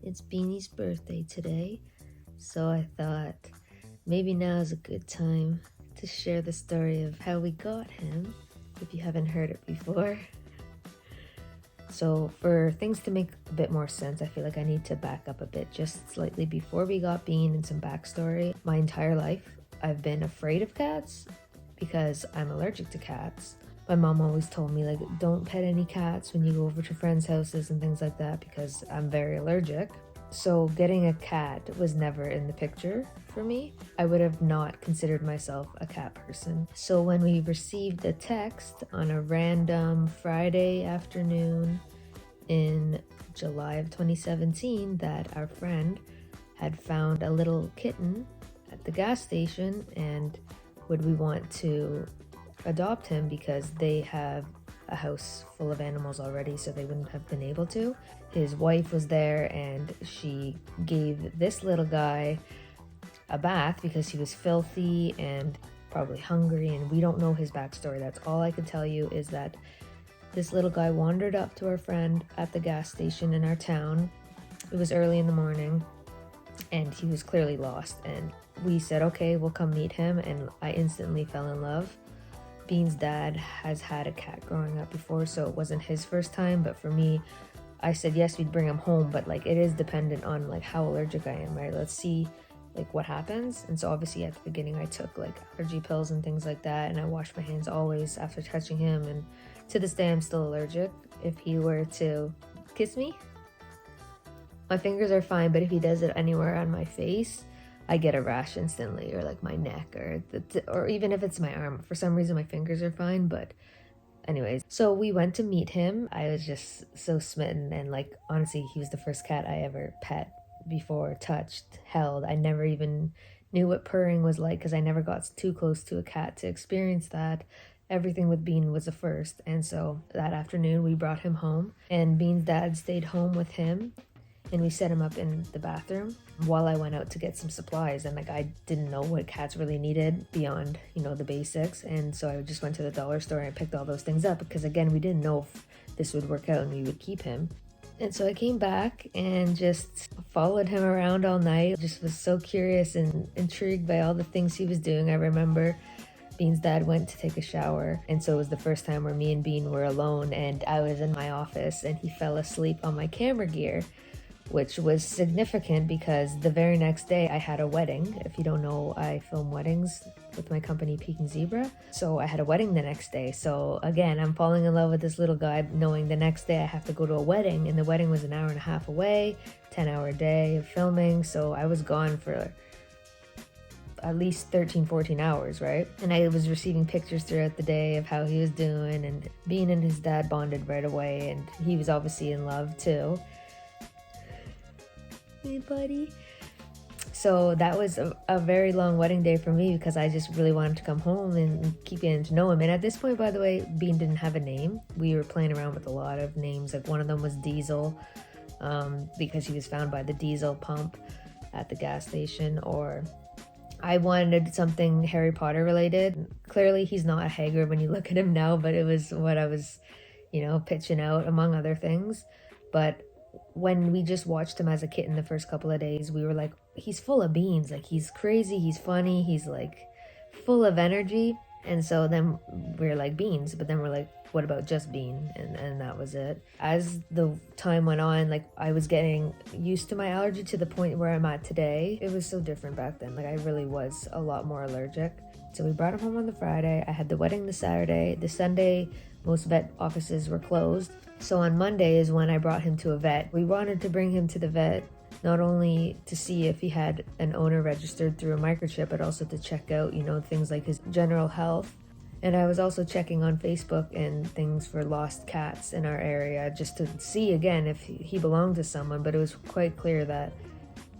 It's Beanie's birthday today, so I thought maybe now is a good time to share the story of how we got him, if you haven't heard it before. So for things to make a bit more sense, I feel like I need to back up a bit just slightly before we got Bean and some backstory. My entire life, I've been afraid of cats because I'm allergic to cats. My mom always told me, like, don't pet any cats when you go over to friends' houses and things like that because I'm very allergic. So getting a cat was never in the picture for me. I would have not considered myself a cat person. So when we received a text on a random Friday afternoon in July of 2017 that our friend had found a little kitten at the gas station and would we want to adopt him because they have a house full of animals already, so they wouldn't have been able to. His wife was there and she gave this little guy a bath because he was filthy and probably hungry, and we don't know his backstory. That's all I can tell you is that this little guy wandered up to our friend at the gas station in our town. It was early in the morning and he was clearly lost, and we said, okay, we'll come meet him, and I instantly fell in love. Bean's dad has had a cat growing up before, so it wasn't his first time, but for me, I said yes, we'd bring him home, but like it is dependent on like how allergic I am, right? Let's see like what happens. And so obviously at the beginning I took like allergy pills and things like that, and I washed my hands always after touching him, and to this day I'm still allergic. If he were to kiss me, my fingers are fine, but if he does it anywhere on my face, I get a rash instantly, or like my neck, or even if it's my arm. For some reason my fingers are fine, but anyways. So we went to meet him. I was just so smitten, and like honestly, he was the first cat I ever pet before, touched, held. I never even knew what purring was like because I never got too close to a cat to experience that. Everything with Bean was a first, and so that afternoon we brought him home, and Bean's dad stayed home with him, and we set him up in the bathroom while I went out to get some supplies. And like I didn't know what cats really needed beyond, the basics, and so I just went to the dollar store and I picked all those things up because again, we didn't know if this would work out and we would keep him. And so I came back and just followed him around all night. Just was so curious and intrigued by all the things he was doing. I remember Bean's dad went to take a shower, and so it was the first time where me and Bean were alone, and I was in my office and he fell asleep on my camera gear, which was significant because the very next day I had a wedding. If you don't know, I film weddings with my company Peking Zebra. So I had a wedding the next day. So again, I'm falling in love with this little guy, knowing the next day I have to go to a wedding, and the wedding was an hour and a half away, 10-hour day of filming. So I was gone for at least 13, 14 hours, right? And I was receiving pictures throughout the day of how he was doing, and Bean and his dad bonded right away, and he was obviously in love too. Hey, buddy. So that was a very long wedding day for me because I just really wanted to come home and keep getting to know him. And at this point, by the way, Bean didn't have a name. We were playing around with a lot of names. Like one of them was Diesel, because he was found by the diesel pump at the gas station. Or I wanted something Harry Potter related. Clearly he's not a Hagrid when you look at him now, but it was what I was, pitching out among other things. But when we just watched him as a kitten the first couple of days, we were like, he's full of beans. Like he's crazy, he's funny, he's like full of energy. And so then we were like, Beans, but then we're like, what about just Bean? And that was it. As the time went on, like I was getting used to my allergy to the point where I'm at today. It was so different back then. Like I really was a lot more allergic. So we brought him home on the Friday. I had the wedding the Saturday. The Sunday, most vet offices were closed. So on Monday is when I brought him to a vet. We wanted to bring him to the vet not only to see if he had an owner registered through a microchip, but also to check out, things like his general health. And I was also checking on Facebook and things for lost cats in our area just to see again if he belonged to someone, but it was quite clear that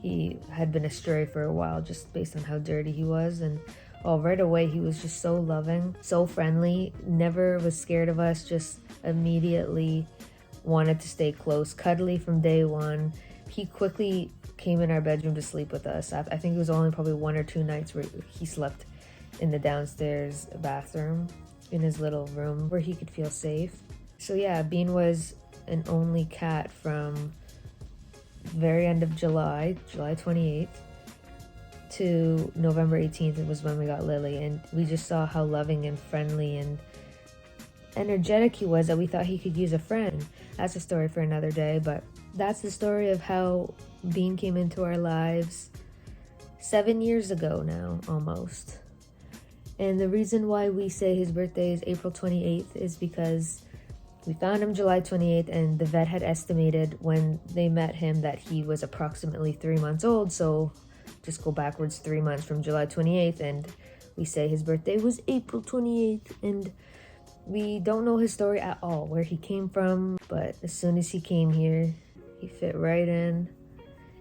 he had been astray for a while just based on how dirty he was. And right away he was just so loving, so friendly, never was scared of us, just immediately wanted to stay close, cuddly from day one. He quickly came in our bedroom to sleep with us. I think it was only probably 1 or 2 nights where he slept in the downstairs bathroom in his little room where he could feel safe. So yeah, Bean was an only cat from very end of July, July 28th, to November 18th. It was when we got Lily, and we just saw how loving and friendly and energetic he was that we thought he could use a friend. That's a story for another day, but that's the story of how Bean came into our lives 7 years ago now, almost. And the reason why we say his birthday is April 28th is because we found him July 28th, and the vet had estimated when they met him that he was approximately 3 months old. So just go backwards 3 months from July 28th, and we say his birthday was April 28th. And we don't know his story at all, where he came from, but as soon as he came here, he fit right in.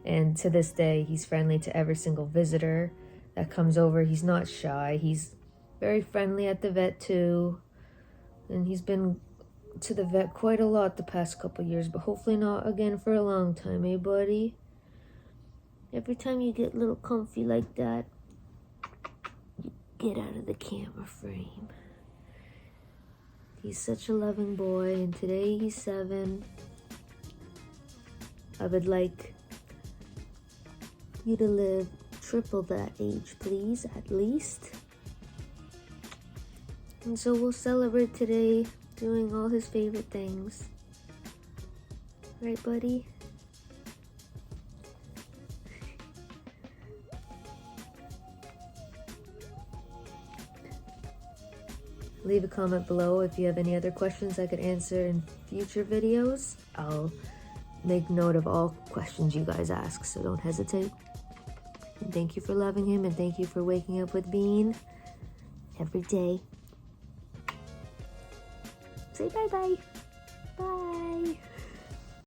And to this day, he's friendly to every single visitor that comes over. He's not shy. He's very friendly at the vet too. And he's been to the vet quite a lot the past couple years, but hopefully not again for a long time, eh, buddy? Every time you get a little comfy like that, you get out of the camera frame. He's such a loving boy, and today he's 7. I would like you to live triple that age, please, at least. And so we'll celebrate today doing all his favorite things. Right, buddy? Leave a comment below if you have any other questions I could answer in future videos. I'll make note of all questions you guys ask, so don't hesitate. And thank you for loving him, and thank you for waking up with Bean every day. Say bye-bye.